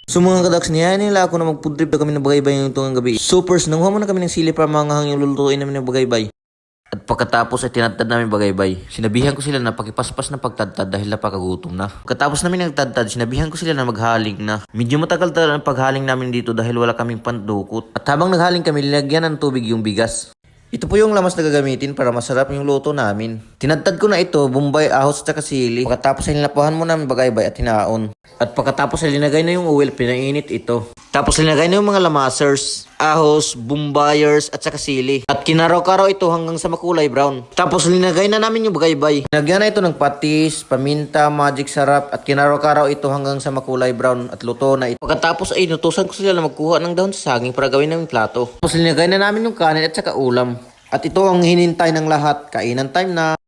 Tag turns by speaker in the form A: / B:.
A: So mga kadags, niya nila ako na magpudrip na kami ng bagaybay yung tungang gabi. Supers, nanguha muna kami ng sili para manghang yung lulutuin namin ng bagaybay. At pagkatapos ay tinadtad namin bagaybay. Sinabihan ko sila na pakipaspas na pagtadtad dahil napakagutom na. Pagkatapos namin nagtadtad, sinabihan ko sila na maghaling na. Medyo matagal talaga ang paghaling namin dito dahil wala kaming pandukot. At habang naghaling kami, linagyan ng tubig yung bigas. Ito po yung lamas na gagamitin para masarap yung luto namin. Tinadtad ko na ito, bombay, ahos at sili. Pagkatapos ay linapuhan mo namin bagaybay at hinaon. At pagkatapos ay linagay na yung oil, pinainit ito. Tapos linagay na yung mga lamasers, ahos, bombayers at sili. At kinaraw-karaw ito hanggang sa makulay brown. Tapos linagay na namin yung bagaybay. Linagyan na ito ng patis, paminta, magic sarap at kinaraw-karaw ito hanggang sa makulay brown at luto na ito. Pagkatapos ay inutusan ko sila na magkuha ng dahon sa saging para gawin namin plato. Tapos linagay na namin yung kanin at saka ulam. At ito ang hinintay ng lahat. Kainan time na.